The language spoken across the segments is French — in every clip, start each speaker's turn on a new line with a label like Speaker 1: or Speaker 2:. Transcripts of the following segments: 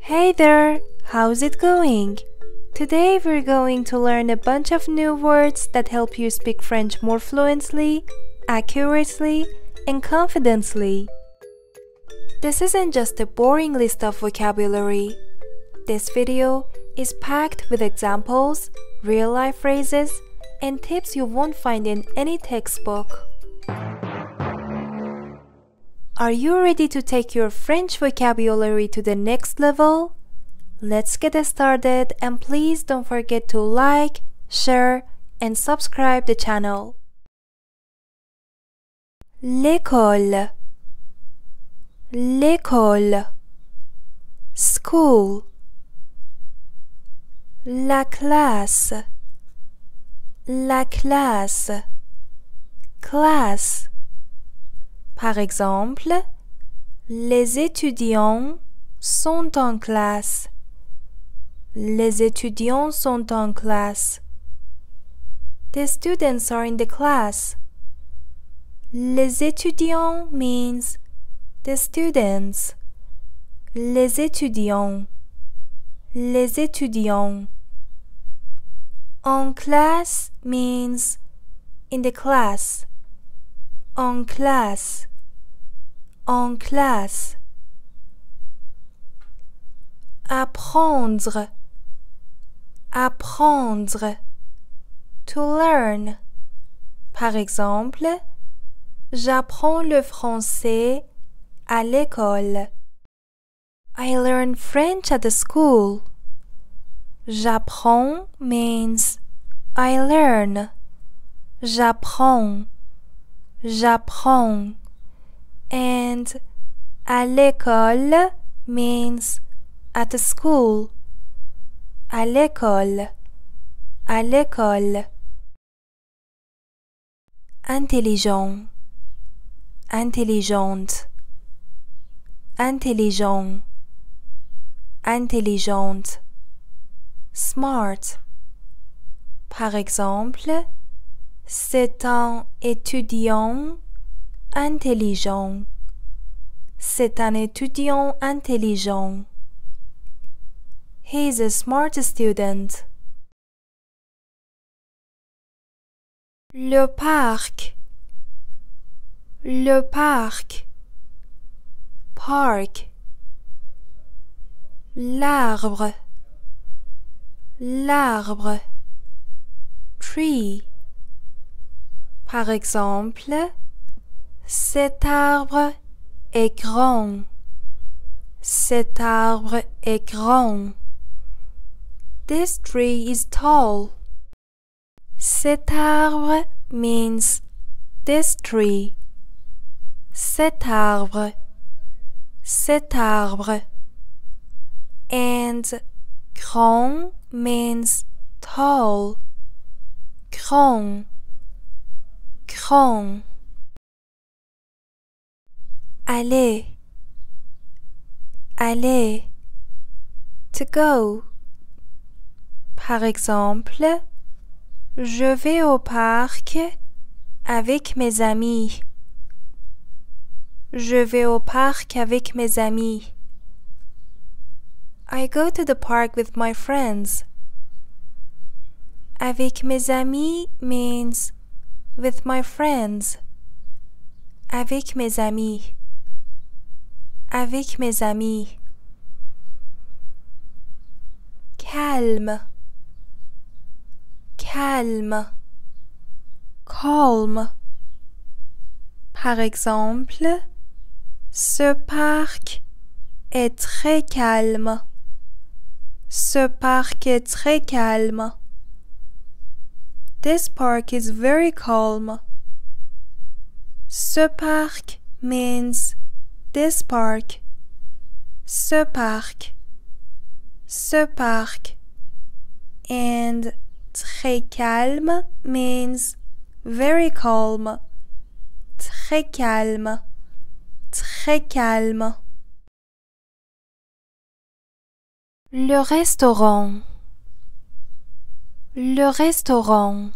Speaker 1: Hey there, how's it going? Today we're going to learn a bunch of new words that help you speak French more fluently, accurately, and confidently. This isn't just a boring list of vocabulary. This video is packed with examples, real-life phrases, and tips you won't find in any textbook. Are you ready to take your French vocabulary to the next level? Let's get started, and please don't forget to like, share, and subscribe the channel. L'école, l'école, school. La classe, la classe, classe. Par exemple, les étudiants sont en classe. Les étudiants sont en classe. The students are in the class. Les étudiants means the students. Les étudiants. Les étudiants. En classe means in the class. En classe. En classe. Apprendre. Apprendre. To learn. Par exemple, j'apprends le français à l'école. I learn French at the school. J'apprends means I learn. J'apprends. J'apprends. And à l'école means at the school. À l'école. À l'école. Intelligent. Intelligente. Intelligent. Intelligente. Smart. Par exemple, c'est un étudiant intelligent. C'est un étudiant intelligent. He is a smart student. Le parc. Le parc. Park. L'arbre. L'arbre. Tree. Par exemple, cet arbre est grand. Cet arbre est grand. This tree is tall. Cet arbre means this tree. Cet arbre. Cet arbre. And grand means tall. Grand. Grand. Aller. Aller. To go. Par exemple, je vais au parc avec mes amis. Je vais au parc avec mes amis. I go to the park with my friends. Avec mes amis means with my friends. Avec mes amis. Avec mes amis. Calme. Calme. Calm. Par exemple, ce parc est très calme. Ce parc est très calme. This park is very calm. Ce parc means this park. Ce parc. Ce parc. And très calme means very calm. Très calme. Très calme. Le restaurant. Le restaurant.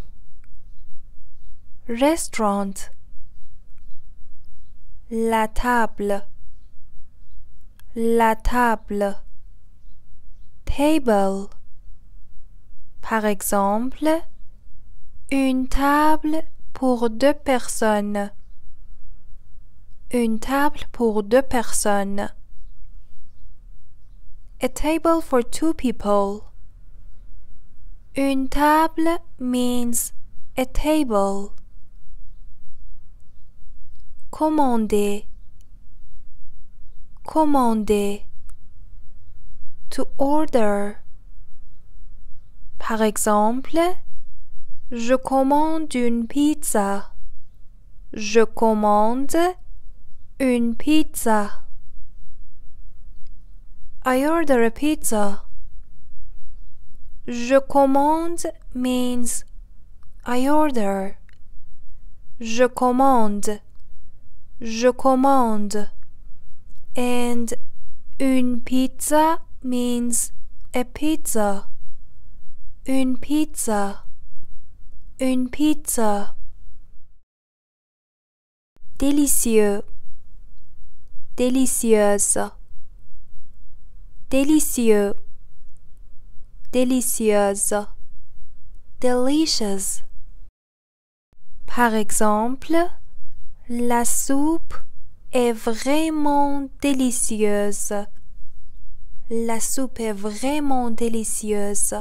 Speaker 1: Restaurant. La table. La table. table. Par exemple, une table pour 2 personnes. Une table pour 2 personnes. A table for 2 people. Une table means a table. Commander. Commander. To order. Par exemple, je commande une pizza. Je commande une pizza. I order a pizza. Je commande means I order. Je commande. Je commande. And une pizza means a pizza. Une pizza. Une pizza. Délicieux. Délicieuse. Délicieux. Délicieuse. Delicious. Par exemple, la soupe est vraiment délicieuse. La soupe est vraiment délicieuse.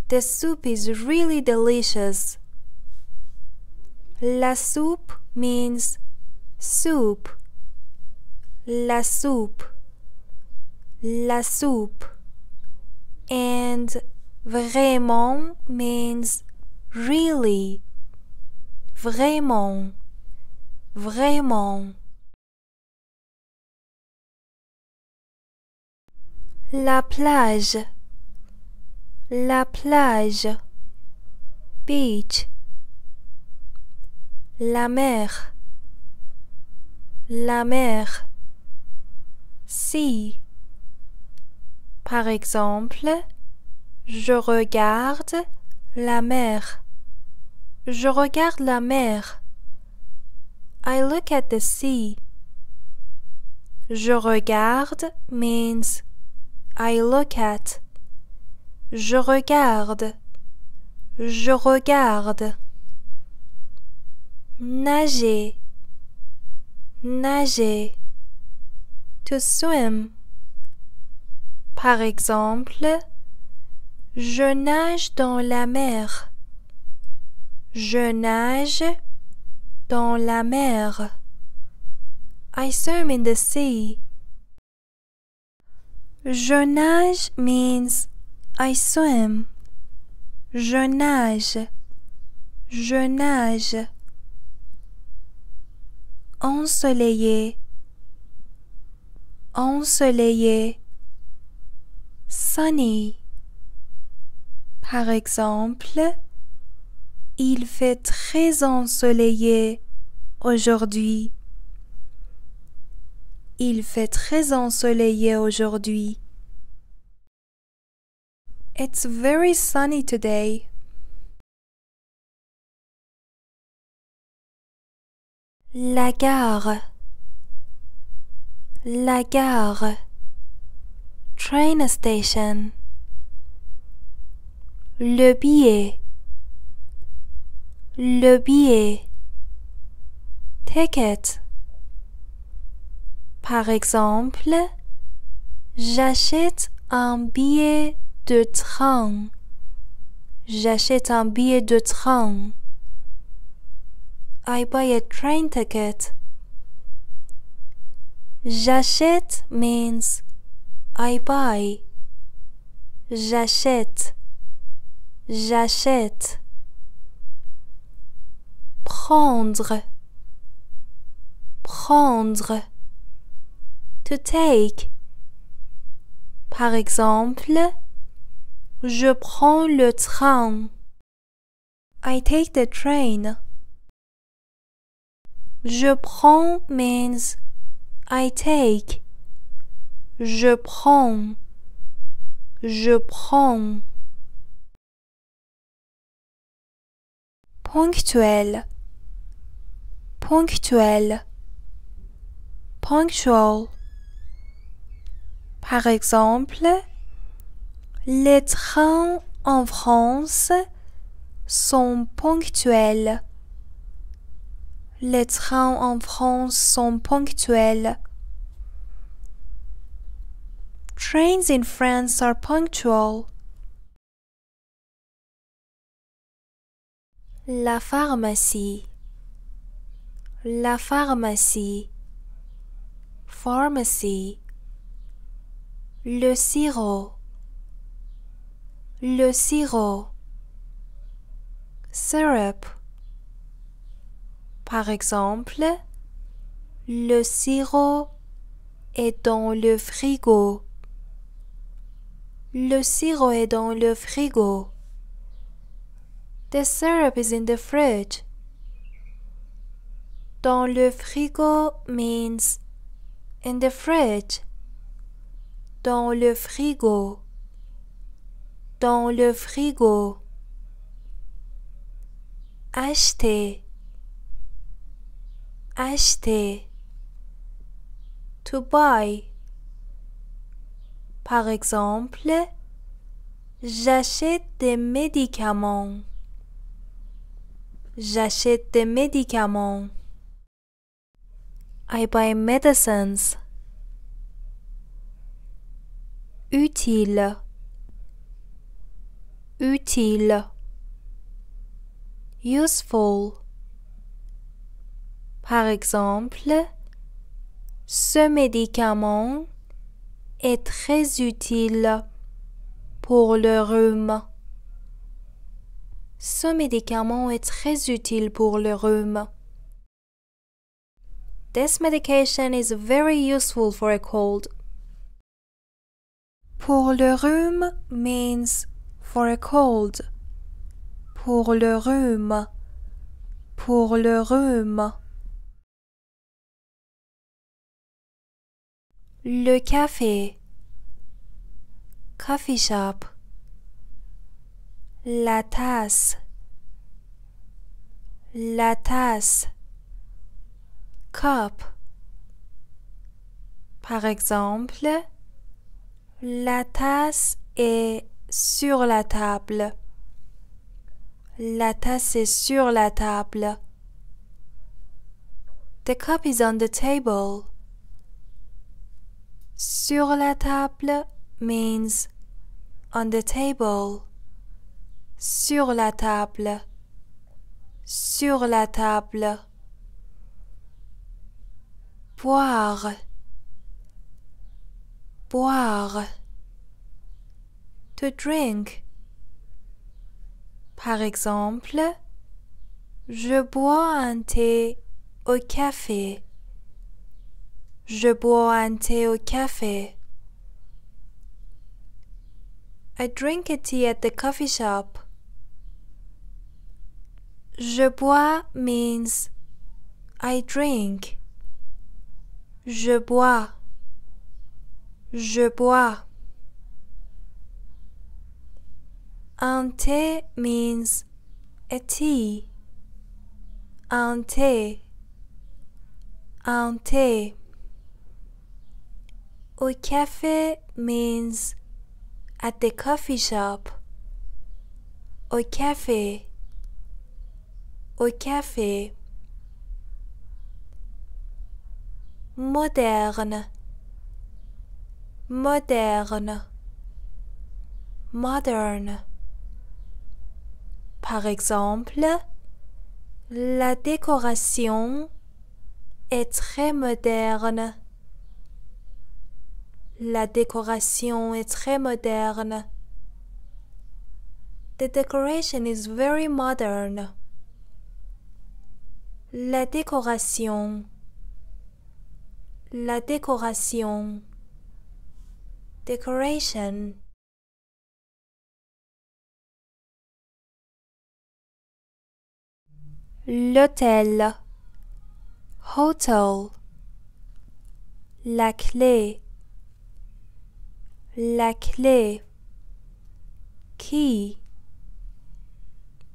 Speaker 1: The soup is really delicious. La soupe means soup. La soupe. La soupe. And vraiment means really. Vraiment. Vraiment. La plage. La plage. Beach. La mer. La mer. Sea. Par exemple, je regarde la mer. Je regarde la mer. I look at the sea. Je regarde means I look at. Je regarde. Je regarde. Nager. Nager. To swim. Par exemple, je nage dans la mer. Je nage dans la mer. I swim in the sea. Je nage means I swim. Je nage. Je nage. Ensoleillé. Ensoleillé. Sunny. Par exemple, il fait très ensoleillé aujourd'hui. Il fait très ensoleillé aujourd'hui. It's very sunny today. La gare. La gare. Train station. Le billet. Le billet. Ticket. Par exemple, j'achète un billet de train. J'achète un billet de train. I buy a train ticket. J'achète means I buy. J'achète. J'achète. Prendre. Prendre. To take. Par exemple, je prends le train. I take the train. Je prends means I take. Je prends. Je prends. Ponctuel. Ponctuel. Punctual. Par exemple, Les trains en France sont ponctuels. Les trains en France sont ponctuels. Trains in France are punctual. La pharmacie. La pharmacie. Pharmacy. Le sirop. Le sirop. Syrup. Par exemple, le sirop est dans le frigo. Le sirop est dans le frigo. The syrup is in the fridge. Dans le frigo means in the fridge. Dans le frigo. Dans le frigo. Acheter. Acheter. To buy. Par exemple, j'achète des médicaments. J'achète des médicaments. I buy medicines. Utile. Utile. Useful. Par exemple, ce médicament est très utile pour le rhume. Ce médicament est très utile pour le rhume. This medication is very useful for a cold. Pour le rhume means for a cold. Pour le rhume. Pour le rhume. Le café. Coffee shop. La tasse. La tasse. Cup. Par exemple, la tasse est sur la table. La tasse est sur la table. The cup is on the table. Sur la table means on the table. Sur la table. Sur la table. Boire. Boire. To drink. Par exemple, je bois un thé au café. Je bois un thé au café. I drink a tea at the coffee shop. Je bois means I drink. Je bois. Je bois. Un thé means a tea. Un thé. Un thé. Au café means at the coffee shop. Au café. Au café. Moderne. Moderne. Modern. Par exemple, la décoration est très moderne. La décoration est très moderne. The decoration is very modern. La décoration. La décoration. Decoration. L'hôtel. Hotel. La clé. La clé. Key.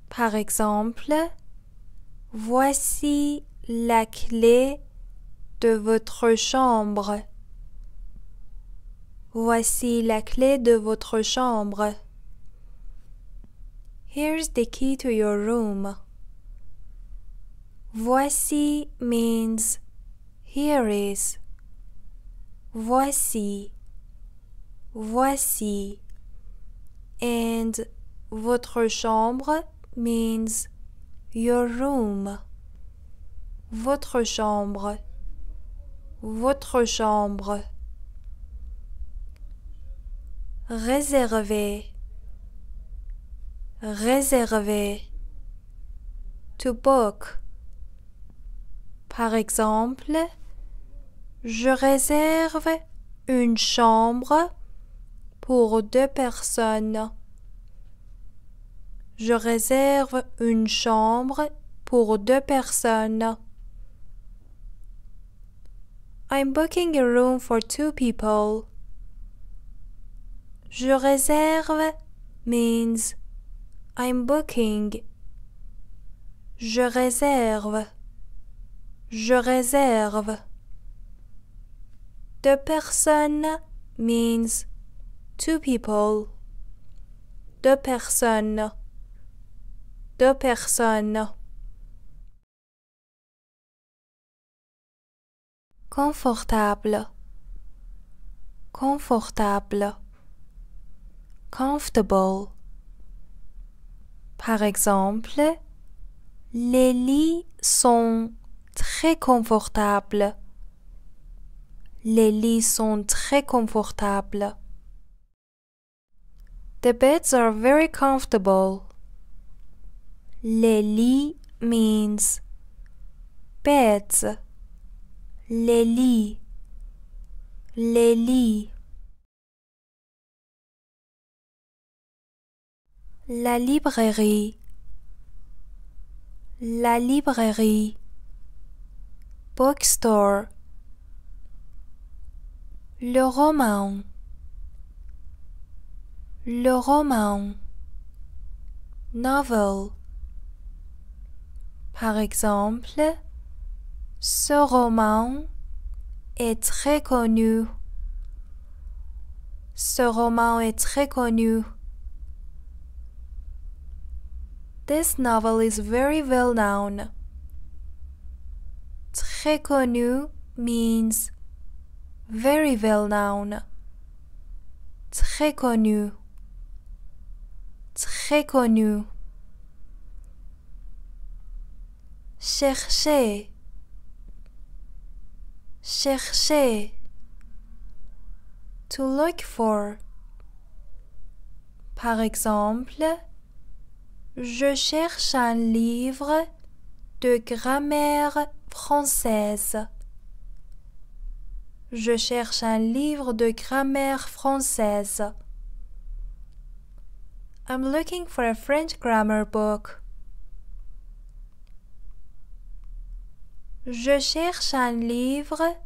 Speaker 1: Par exemple, voici la clé de votre chambre. Voici la clé de votre chambre. Here's the key to your room. Voici means here is. Voici. Voici. And votre chambre means your room. Votre chambre. Votre chambre. Réservé. Réservé. To book. Par exemple, je réserve une chambre pour 2 personnes. Je réserve une chambre pour 2 personnes. I'm booking a room for 2 people. Je réserve means I'm booking. Je réserve. Je réserve. 2 personnes means 2 people. 2 personnes. 2 personnes. Confortable. Confortable. Comfortable. Par exemple, les lits sont très confortables. Les lits sont très confortables. The beds are very comfortable. Les lits means beds. Les lits. Les lits. La librairie. La librairie. Bookstore. Le roman. Le roman. Novel. Par exemple, ce roman est très connu. Ce roman est très connu. This novel is very well known. Très connu means very well known. Très connu. Très connu. Chercher. Chercher. To look for. Par exemple, je cherche un livre de grammaire française. Je cherche un livre de grammaire française. I'm looking for a French grammar book. Je cherche un livre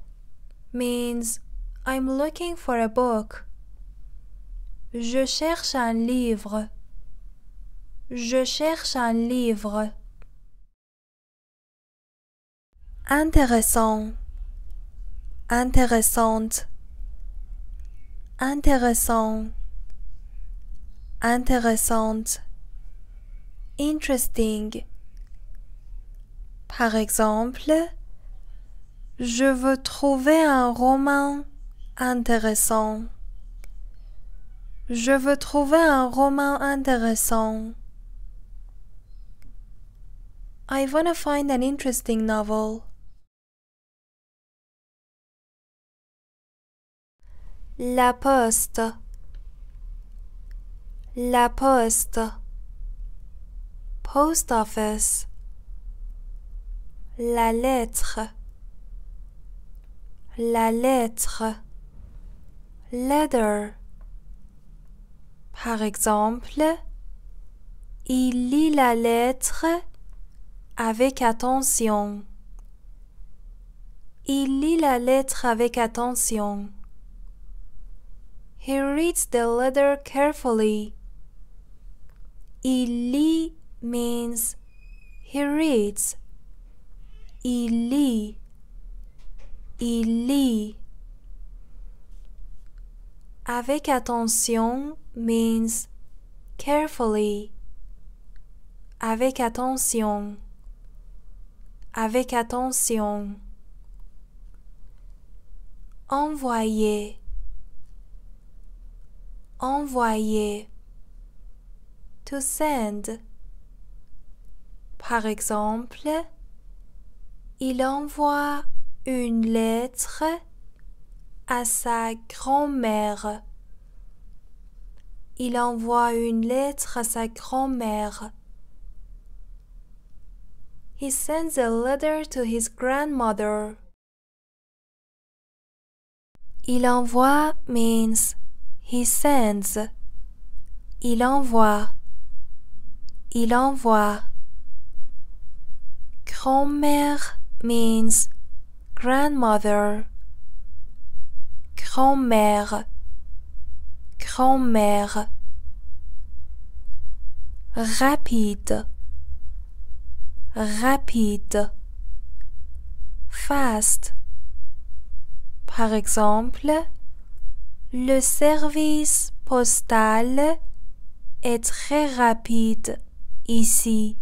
Speaker 1: means I'm looking for a book. Je cherche un livre. Je cherche un livre. Intéressant. Intéressante. Intéressant. Intéressante. Interesting. Par exemple, je veux trouver un roman intéressant. Je veux trouver un roman intéressant. I wanna find an interesting novel. La poste. La poste. Post office. La lettre. La lettre. Letter. Par exemple, il lit la lettre avec attention. Il lit la lettre avec attention. He reads the letter carefully. Il lit means he reads. Il lit. Il lit. Avec attention means carefully. Avec attention. Avec attention. Envoyer. Envoyer. To send. Par exemple, il envoie une lettre à sa grand-mère. Il envoie une lettre à sa grand-mère. He sends a letter to his grandmother. Il envoie means he sends. Il envoie. Il envoie. Grand-mère means grandmother. Grand-mère. Grand-mère. Rapide. Rapide. Fast. Par exemple, le service postal est très rapide ici.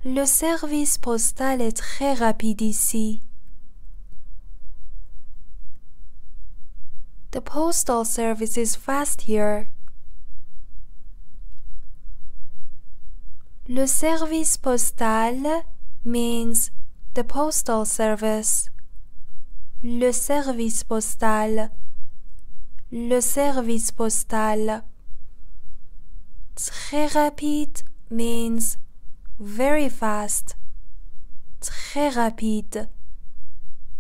Speaker 1: Le service postal est très rapide ici. The postal service is fast here. Le service postal means the postal service. Le service postal. Le service postal. Très rapide means very fast. Très rapide.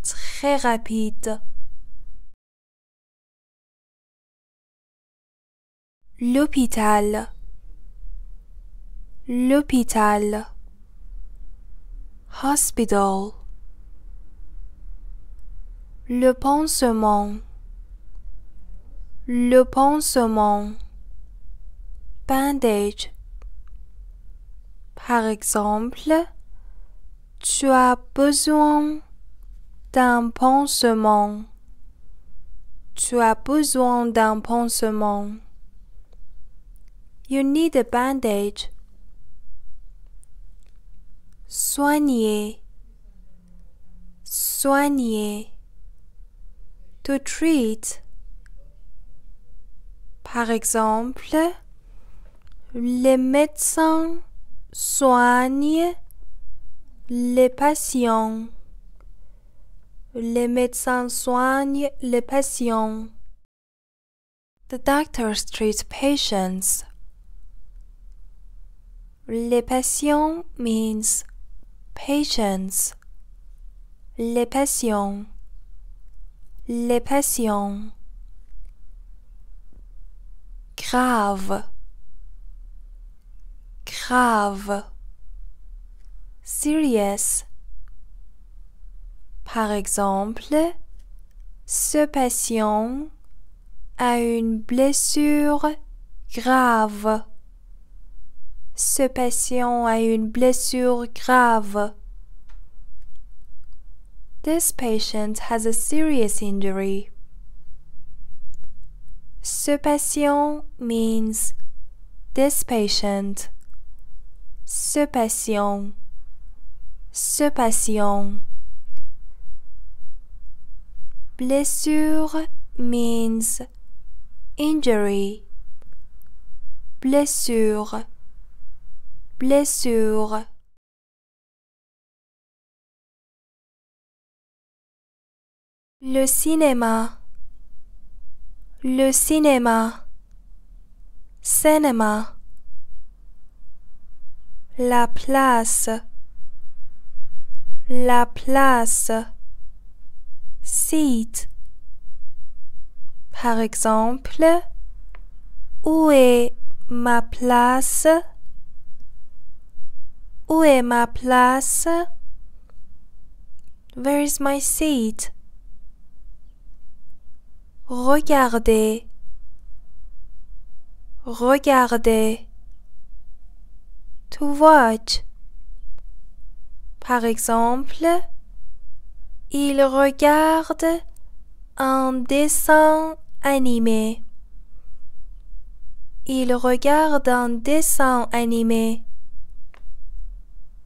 Speaker 1: Très rapide. L'hôpital. L'hôpital. Hospital. Le pansement. Le pansement. Bandage. Par exemple, tu as besoin d'un pansement. Tu as besoin d'un pansement. You need a bandage. Soigner. Soigner. To treat. Par exemple, les médecins soignent les patients. Les médecins soignent les patients. The doctors treat patients. Les patients means patients. Les patients. Les patients. Grave. Grave. Serious. Par exemple, ce patient a une blessure grave. Ce patient a une blessure grave. This patient has a serious injury. Ce patient means this patient. Ce patient. Ce patient. Blessure means injury. Blessure. Blessure. Le cinéma. Le cinéma. Cinéma. La place. La place. Seat. Par exemple, où est ma place? Où est ma place? Where is my seat? Regardez. Regardez. To watch. Par exemple, il regarde un dessin animé. Ils regardent un dessin animé.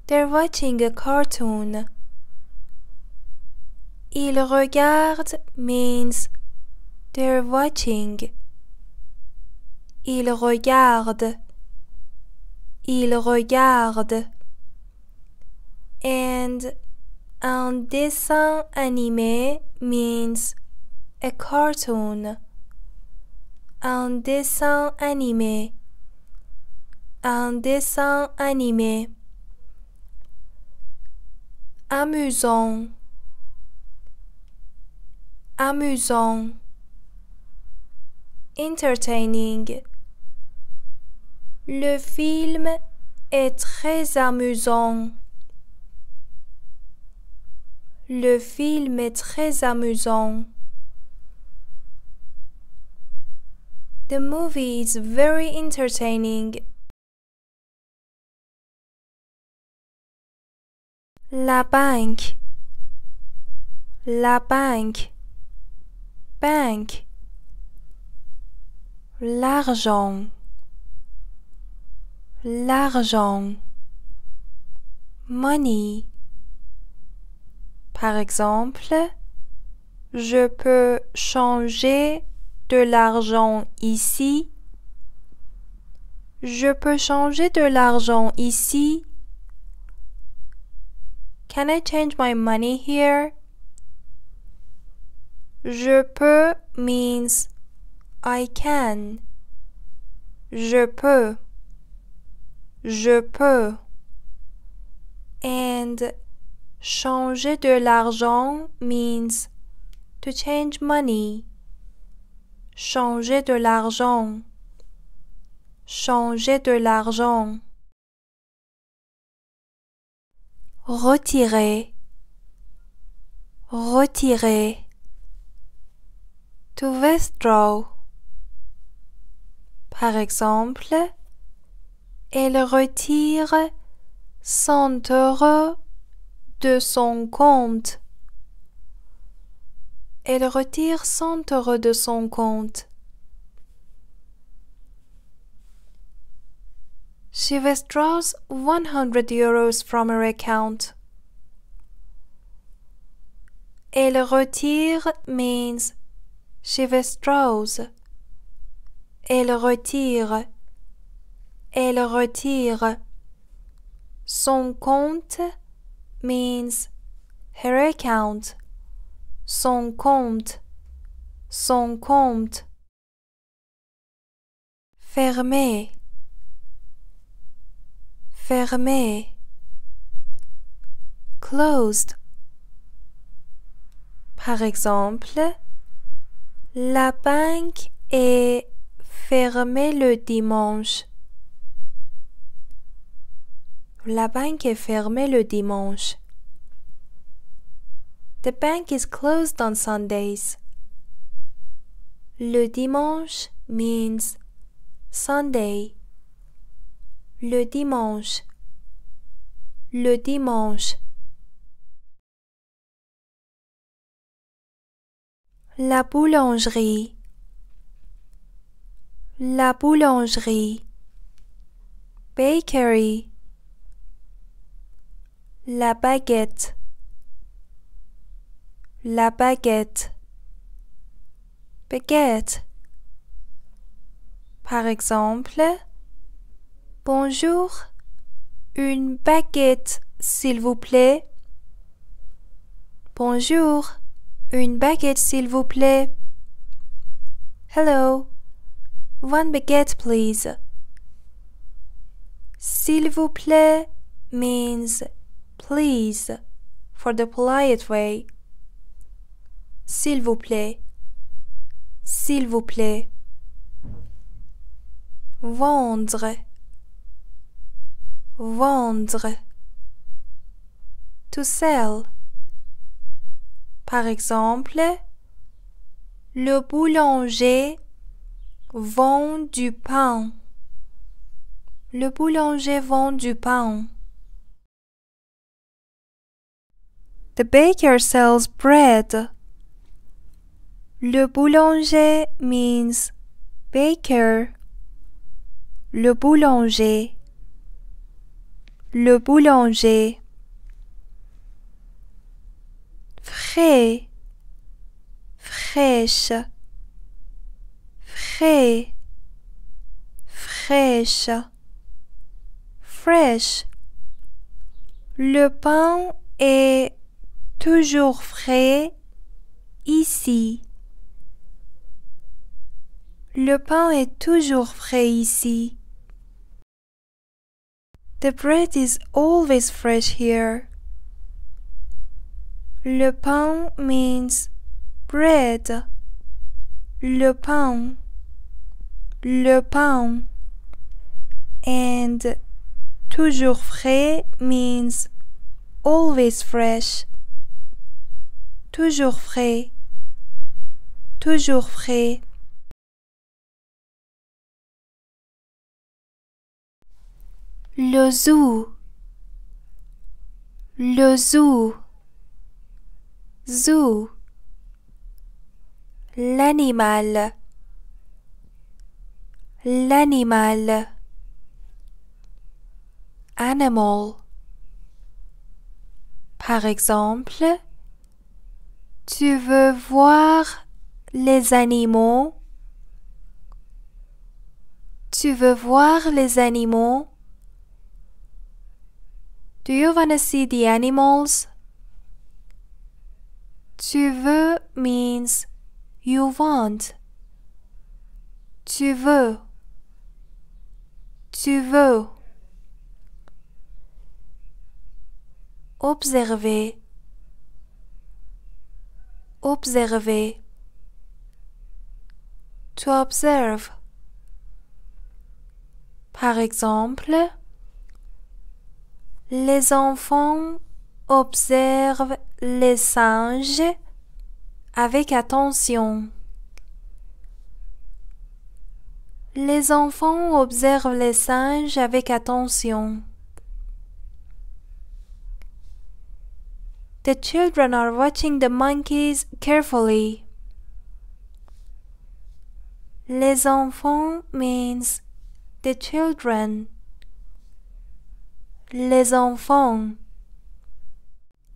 Speaker 1: They're watching a cartoon. Ils regardent means they're watching. Ils regardent. Ils regardent. And un dessin animé means a cartoon. Un dessin animé. Un dessin animé. Amusant. Amusant. Entertaining. Le film est très amusant. Le film est très amusant. The movie is very entertaining. La banque. La banque. Bank. L'argent. L'argent. Money. Par exemple, je peux changer de l'argent ici. Je peux changer de l'argent ici. Can I change my money here? Je peux means I can. Je peux. Je peux. And changer de l'argent means to change money. Changer de l'argent. Changer de l'argent. Retirer. Retirer. To withdraw. Par exemple, elle retire 100 € de son compte. Elle retire 100 € de son compte. She withdraws 100 € from her account. Elle retire means she withdraws. Elle retire. Elle retire. Son compte means her account. Son compte. Son compte. Fermer. Fermer. Closed. Par exemple, la banque est fermée le dimanche. La banque est fermée le dimanche. The bank is closed on Sundays. Le dimanche means Sunday. Le dimanche. Le dimanche. La boulangerie. La boulangerie. Bakery. La baguette. La baguette. Baguette. Par exemple, bonjour, une baguette, s'il vous plaît. Bonjour, une baguette, s'il vous plaît. Hello, one baguette, please. S'il vous plaît means please for the polite way. S'il vous plaît. S'il vous plaît. Vendre. Vendre. To sell. Par exemple, le boulanger vend du pain. Le boulanger vend du pain. The baker sells bread. Le boulanger means baker. Le boulanger. Le boulanger. Frais. Fraîche. Frais. Fraîche. Fresh. Le pain est toujours frais ici. Le pain est toujours frais ici. The bread is always fresh here. Le pain means bread. Le pain. Le pain. And toujours frais means always fresh. Toujours frais. Toujours frais. Le zoo. Le zoo. Zoo. L'animal. L'animal. Animal. Par exemple, tu veux voir les animaux? Tu veux voir les animaux? Do you want to see the animals? Tu veux means you want. Tu veux. Tu veux. Observer. Observer. To observe. Par exemple, les enfants observent les singes avec attention. Les enfants observent les singes avec attention. The children are watching the monkeys carefully. Les enfants means the children. Les enfants.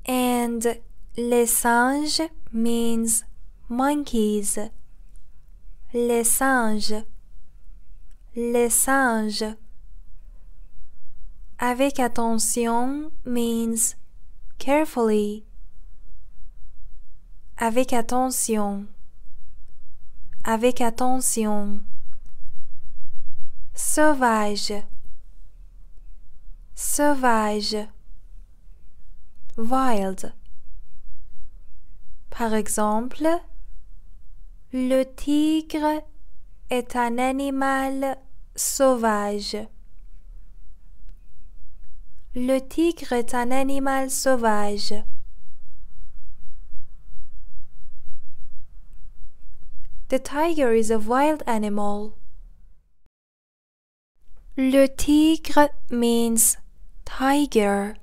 Speaker 1: And les singes means monkeys. Les singes. Les singes. Avec attention means carefully. Avec attention. Avec attention. Sauvage. Sauvage. Wild. Par exemple, le tigre est un animal sauvage. Le tigre est un animal sauvage. The tiger is a wild animal. Le tigre means tiger.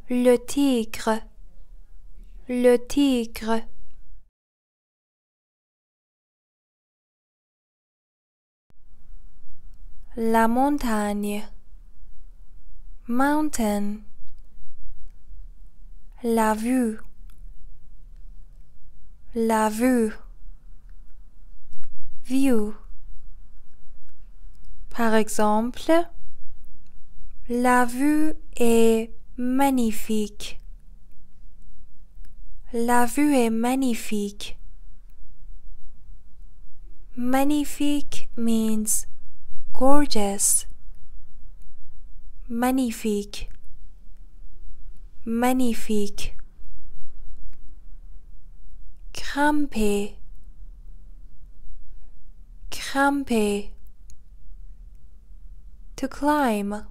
Speaker 1: Le tigre. Le tigre. La montagne. Mountain. La vue. La vue. View. Par exemple, la vue est magnifique. La vue est magnifique. Magnifique means gorgeous. Magnifique. Magnifique. Grimper. Grimper. To climb.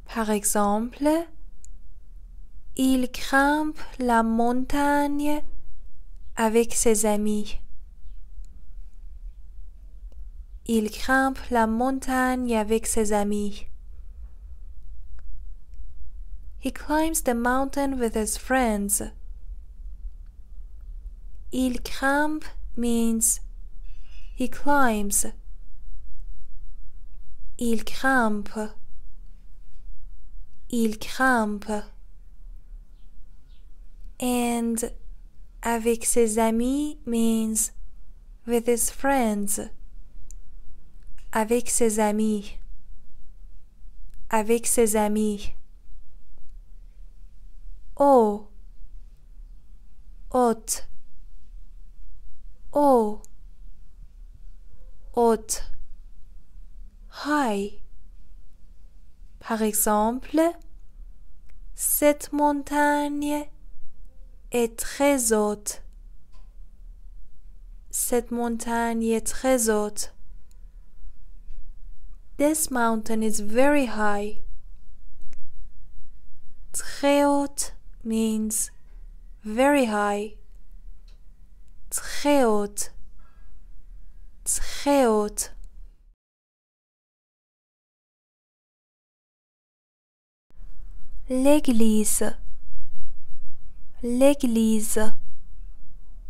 Speaker 1: Par exemple, il grimpe la montagne avec ses amis. Il grimpe la montagne avec ses amis. He climbs the mountain with his friends. Il grimpe means he climbs. Il grimpe. Il grimpe. And avec ses amis means with his friends. Avec ses amis. Avec ses amis. Oh. Hôte. Oh. Hôte. High. Par exemple, cette montagne est très haute. Cette montagne est très haute. This mountain is very high. Très haute means very high. Très haute. Très haute. L'église. L'église.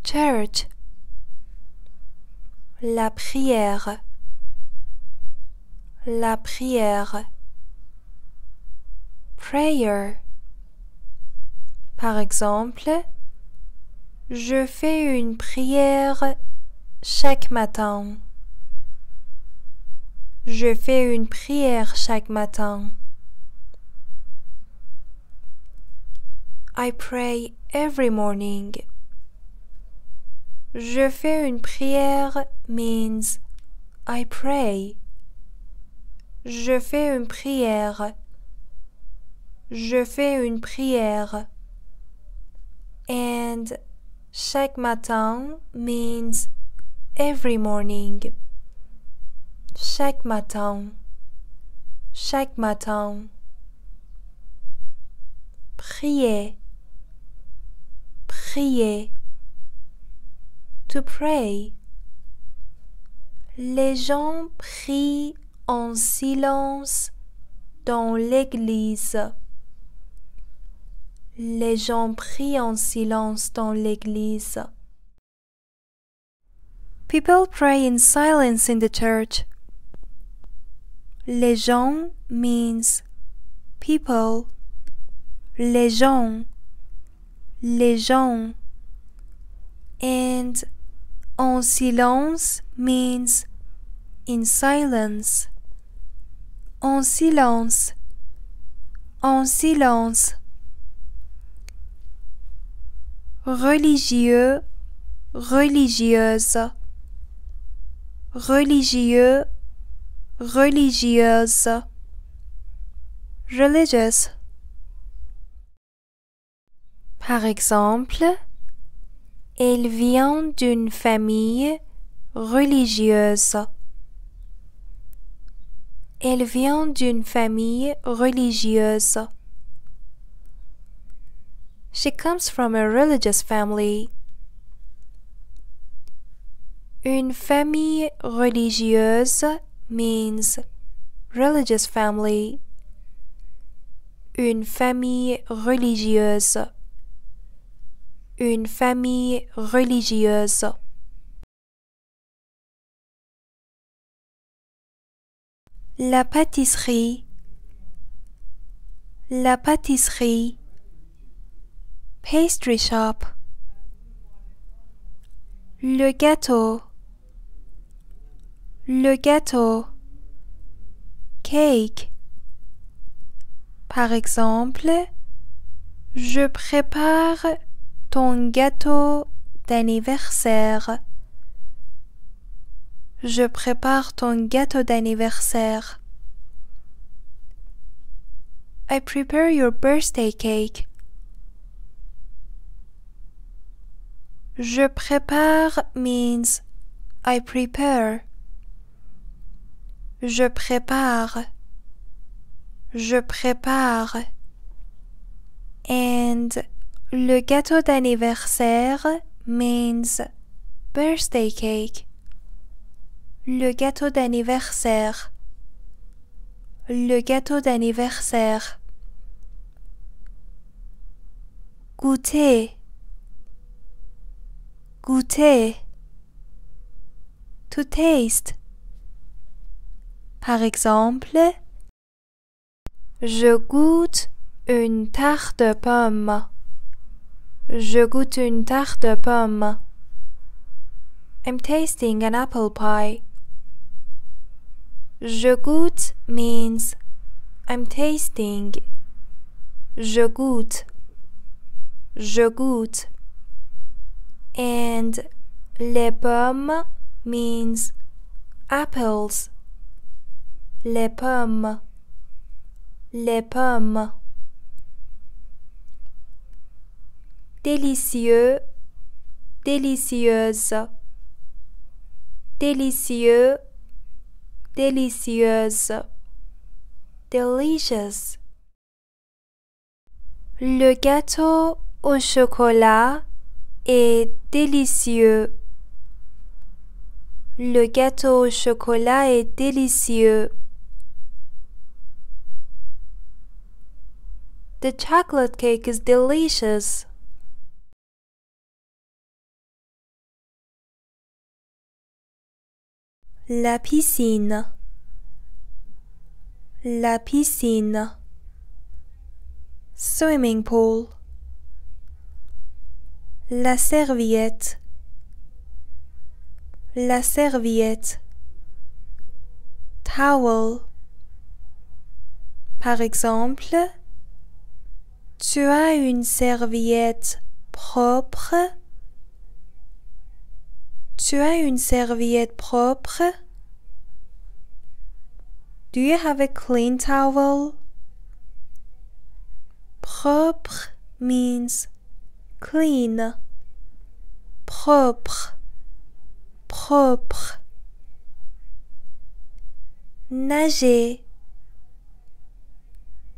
Speaker 1: Church. La prière. La prière. Prayer. Par exemple, je fais une prière chaque matin. Je fais une prière chaque matin. I pray every morning. Je fais une prière means I pray. Je fais une prière. Je fais une prière. And chaque matin means every morning. Chaque matin. Chaque matin. Prier. Prier. To pray. Les gens prient en silence dans l'église. Les gens prient en silence dans l'église. People pray in silence in the church. Les gens means people. Les gens. Les gens. And en silence means in silence. En silence. En silence. Religieux, religieuse. Religieux, religieuse. Religious. Par exemple, elle vient d'une famille religieuse. Elle vient d'une famille religieuse. She comes from a religious family. Une famille religieuse means religious family. Une famille religieuse. Une famille religieuse. La pâtisserie. La pâtisserie. Pastry shop. Le gâteau. Le gâteau. Cake. Par exemple, je prépare ton gâteau d'anniversaire. Je prépare ton gâteau d'anniversaire. I prepare your birthday cake. Je prépare means I prepare. Je prépare. Je prépare. And le gâteau d'anniversaire means birthday cake. Le gâteau d'anniversaire. Le gâteau d'anniversaire. Goûter. goûter, to taste. Par exemple, je goûte une tarte de pomme. Je goûte une tarte de pomme. I'm tasting an apple pie. Je goûte means I'm tasting. Je goûte. Je goûte. And les pommes means apples. Les pommes. Les pommes. Délicieux, délicieuse. Délicieux, délicieuse. Delicious. Le gâteau au chocolat est délicieux. Le gâteau au chocolat est délicieux. The chocolate cake is delicious. La piscine. La piscine. Swimming pool. La serviette. La serviette. Towel. Par exemple, tu as une serviette propre? Tu as une serviette propre? Do you have a clean towel? Propre means clean. Propre. Propre. Nager.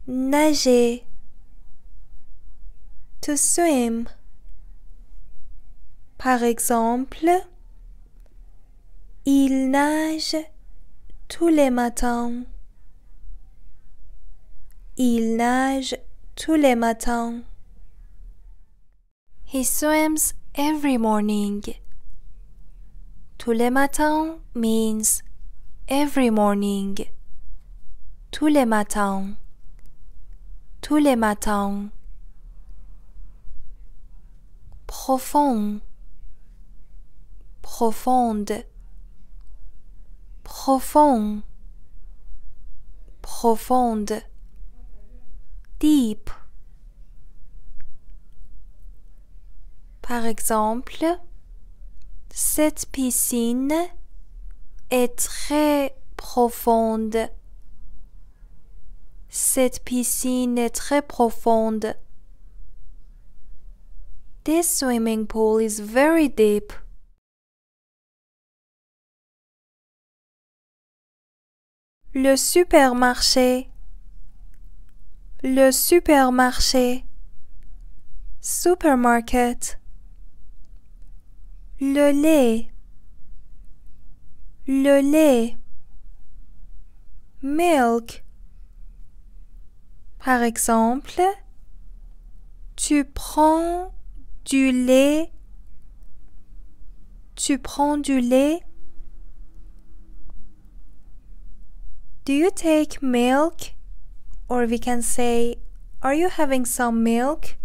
Speaker 1: Nager. To swim. Par exemple, il nage tous les matins. Il nage tous les matins. He swims every morning. Tous les matins means every morning. Tous les matins. Tous les matins. Profond. Profonde. Profond. Profonde. Deep. Par exemple, cette piscine est très profonde. Cette piscine est très profonde. This swimming pool is very deep. Le supermarché. Le supermarché. Supermarket. Le lait. Le lait. Milk. Par exemple, tu prends du lait. Tu prends du lait. Do you take milk? Or we can say, are you having some milk?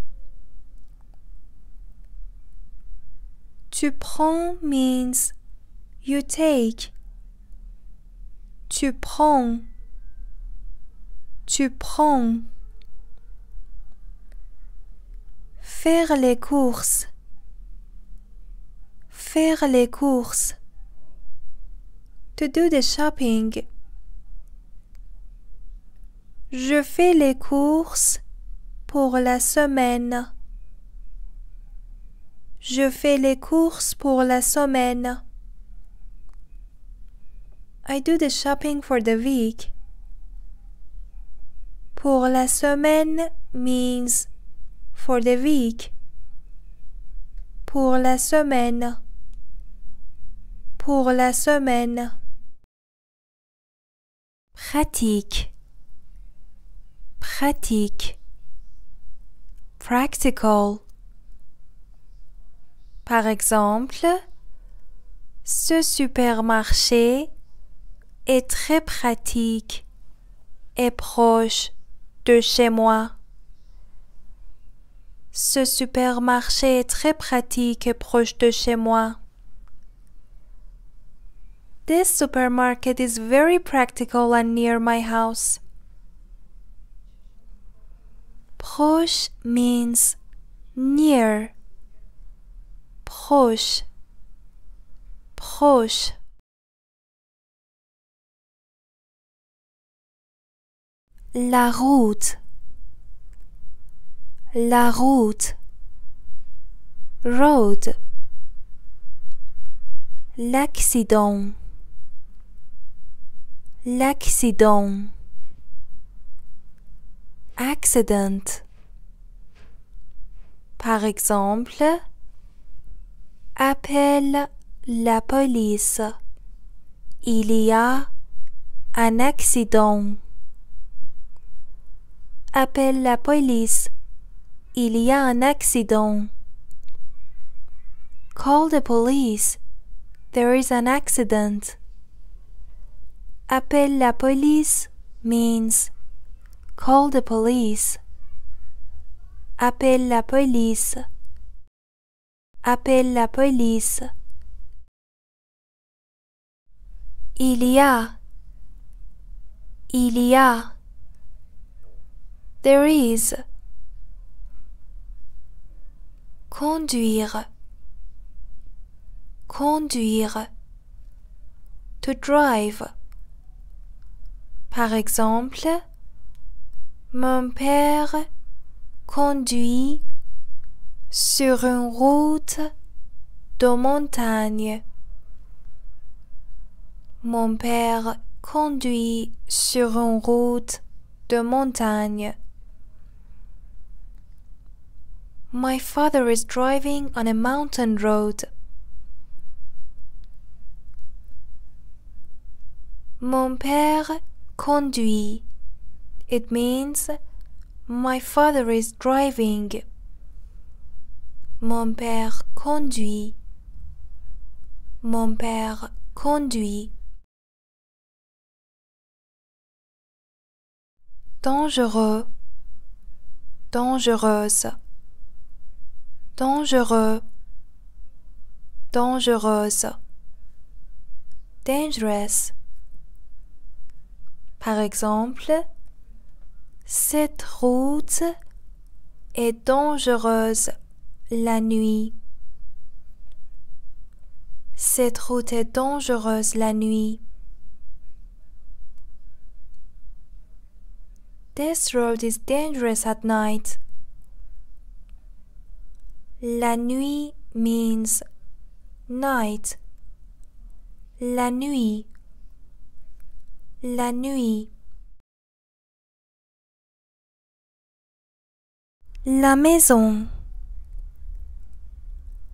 Speaker 1: Tu prends means you take. Tu prends. Tu prends. Faire les courses. Faire les courses. To do the shopping. Je fais les courses pour la semaine. Je fais les courses pour la semaine. I do the shopping for the week. Pour la semaine means for the week. Pour la semaine. Pour la semaine. Pratique. Pratique. Practical. Par exemple, ce supermarché est très pratique et proche de chez moi. Ce supermarché est très pratique et proche de chez moi. This supermarket is very practical and near my house. Proche means near. Proche. Proche. La route. La route. Road. L'accident. L'accident. Accident. Par exemple, appelle la police. Il y a un accident. Appelle la police. Il y a un accident. Call the police. There is an accident. Appelle la police means call the police. Appelle la police. Appelle la police. Il y a. Il y a. There is. Conduire. Conduire. To drive. Par exemple, mon père conduit sur une route de montagne. Mon père conduit sur une route de montagne. My father is driving on a mountain road. Mon père conduit. It means my father is driving. Mon père conduit. Mon père conduit. Dangereux. Dangereuse. Dangereux. Dangereuse. Dangerous. Par exemple, cette route est dangereuse la nuit. Cette route est dangereuse la nuit. This road is dangerous at night. La nuit means night. La nuit. La nuit. La maison.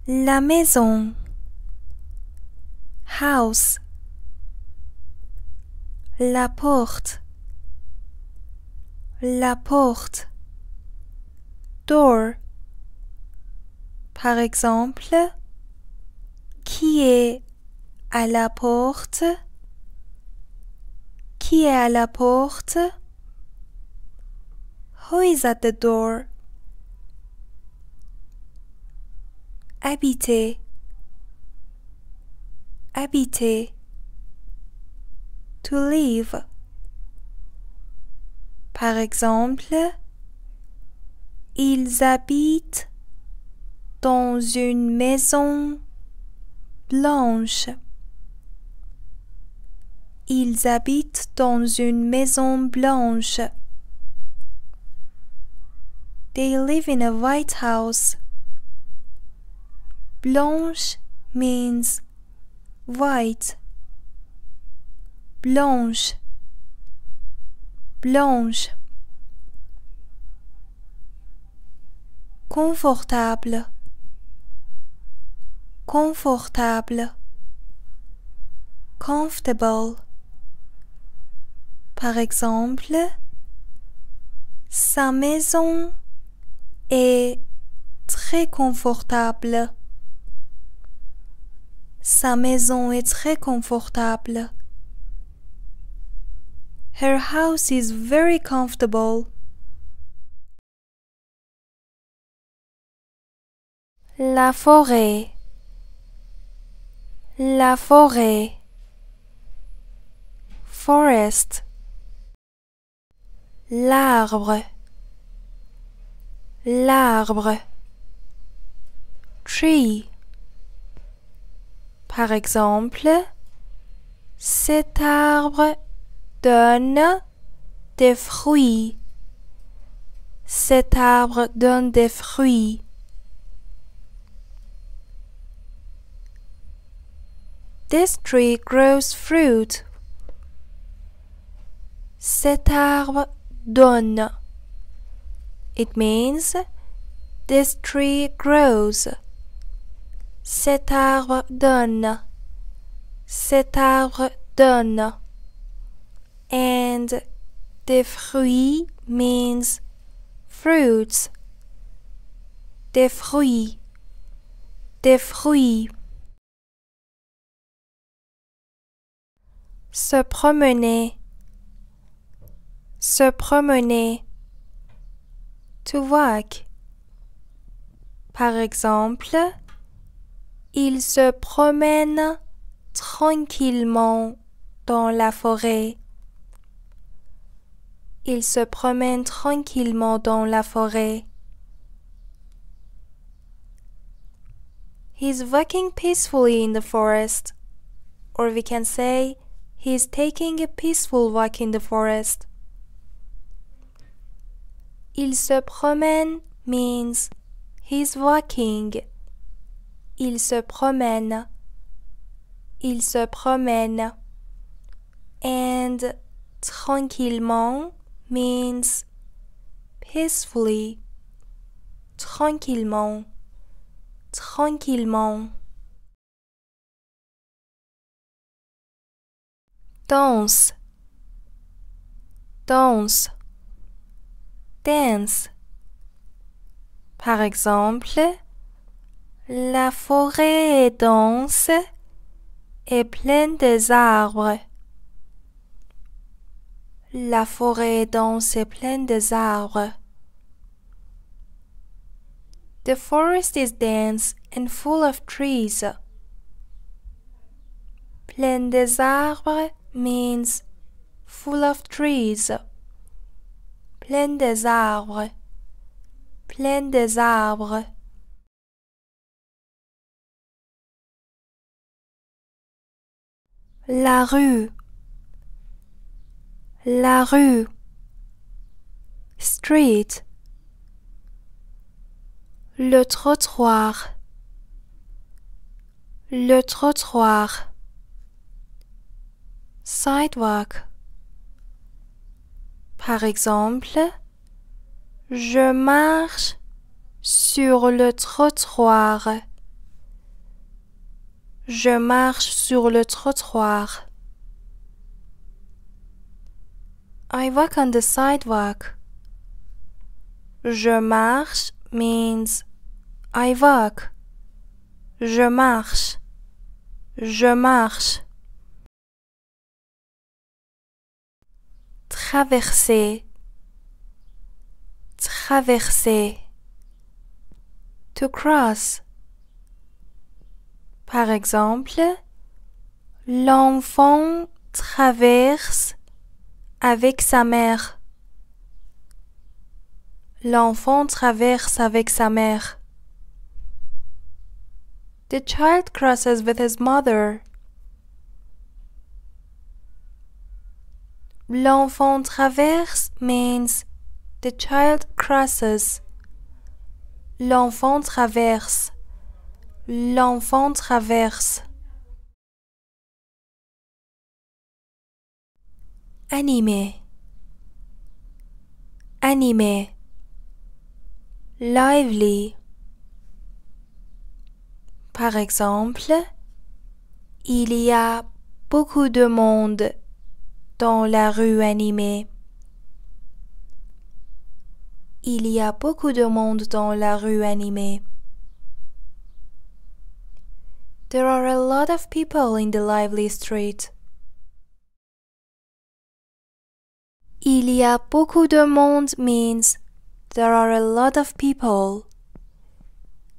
Speaker 1: La maison. House. La porte. La porte. Door. Par exemple, qui est à la porte? Qui est à la porte? Who is at the door? Habiter. Habiter. To live. Par exemple, ils habitent dans une maison blanche. Ils habitent dans une maison blanche. They live in a white house. Blanche means white. Blanche. Blanche. Confortable. Confortable. Comfortable. Par exemple, sa maison est très confortable. Sa maison est très confortable. Her house is very comfortable. La forêt. La forêt. Forest. L'arbre. L'arbre. Tree. Par exemple, cet arbre donne des fruits. Cet arbre donne des fruits. This tree grows fruit. Cet arbre donne. It means this tree grows. Cet arbre donne. Cet arbre donne. And des fruits means fruits. Des fruits. Des fruits. Se promener. Se promener. To walk. Par exemple, il se promène tranquillement dans la forêt. Il se promène tranquillement dans la forêt. He's walking peacefully in the forest. Or we can say, he's taking a peaceful walk in the forest. Il se promène means he's walking. Il se promène. Il se promène. And tranquillement means peacefully. Tranquillement. Tranquillement. Danse. Danse. Dance. Par exemple, la forêt est dense et pleine des arbres. La forêt est dense et pleine des arbres. The forest is dense and full of trees. Pleine des arbres means full of trees. Pleine des arbres. Pleine des arbres. La rue. La rue. Street. Le trottoir. Le trottoir. Sidewalk. Par exemple, je marche sur le trottoir. Je marche sur le trottoir. I walk on the sidewalk. Je marche means I walk. Je marche. Je marche. Traverser. Traverser. To cross. Par exemple, l'enfant traverse avec sa mère. L'enfant traverse avec sa mère. The child crosses with his mother. L'enfant traverse means the child crosses. L'enfant traverse. L'enfant traverse. Animé. Animé. Lively. Par exemple, il y a beaucoup de monde dans la rue animée. Il y a beaucoup de monde dans la rue animée. There are a lot of people in the lively street. Il y a beaucoup de monde means there are a lot of people.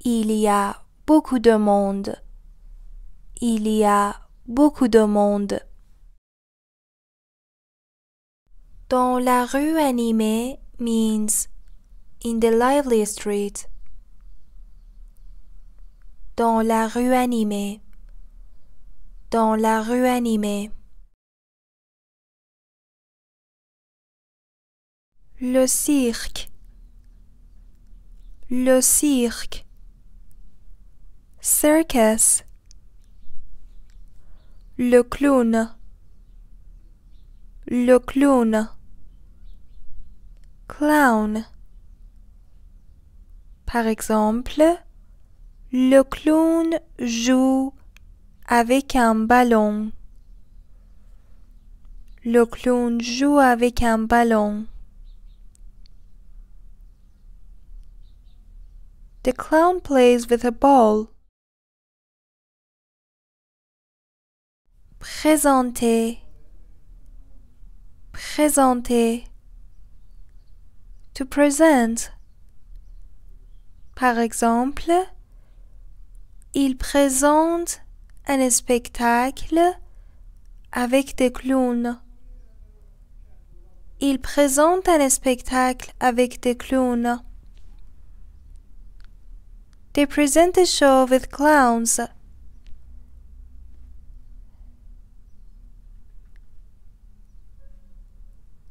Speaker 1: Il y a beaucoup de monde. Il y a beaucoup de monde. Dans la rue animée means in the lively street. Dans la rue animée. Dans la rue animée. Le cirque. Le cirque. Circus. Le clown. Le clown. Clown. Par exemple, le clown joue avec un ballon. Le clown joue avec un ballon. The clown plays with a ball. Présenter. Présenter. To present. Par exemple, il présente un spectacle avec des clowns. Il présente un spectacle avec des clowns. They present a show with clowns.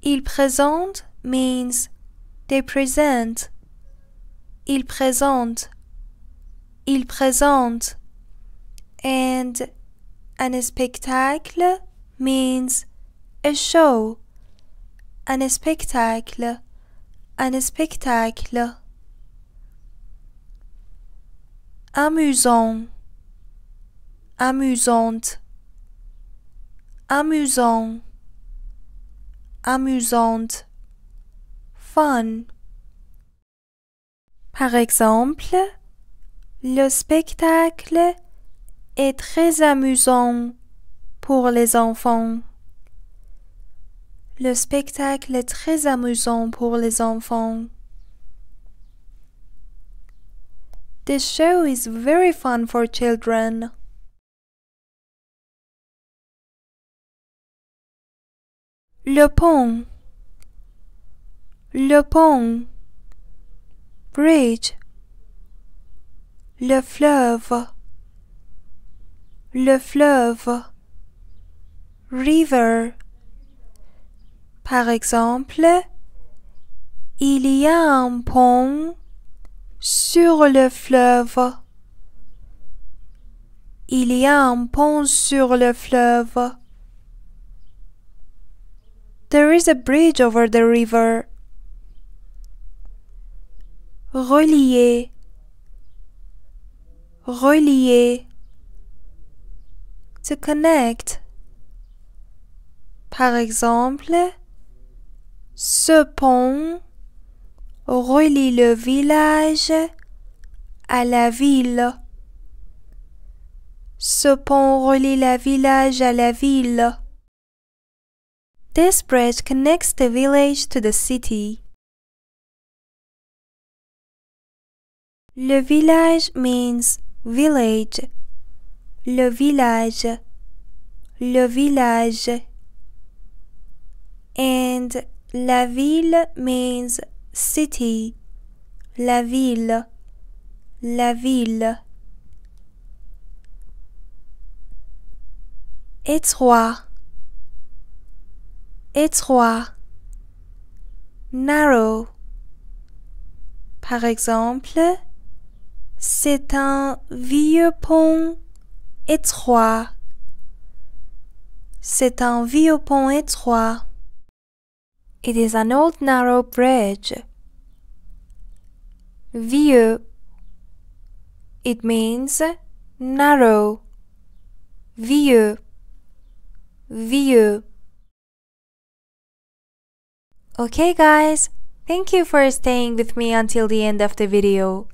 Speaker 1: Il présente means they present. Il présente. Il présente. And un spectacle means a show. Un spectacle. Un spectacle. Amusant. Amusante. Amusant. Amusante. Fun. Par exemple, le spectacle est très amusant pour les enfants. Le spectacle est très amusant pour les enfants. The show is very fun for children. Le pont. Le pont. Bridge. Le fleuve. Le fleuve. River. Par exemple, il y a un pont sur le fleuve. Il y a un pont sur le fleuve. There is a bridge over the river. Relier. Relier. To connect. Par exemple, ce pont relie le village à la ville. Ce pont relie le village à la ville. This bridge connects the village to the city. Le village means village. Le village. Le village. And la ville means city. La ville. La ville. Étroit. Étroit. Narrow. Par exemple, c'est un vieux pont étroit. C'est un vieux pont étroit. It is an old narrow bridge. Vieux. It means narrow. Vieux. Vieux. Okay guys, thank you for staying with me until the end of the video.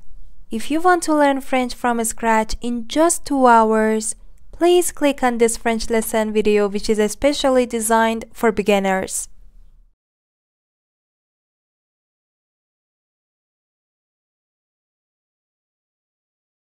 Speaker 1: If you want to learn French from scratch in just 2 hours, please click on this French lesson video which is especially designed for beginners.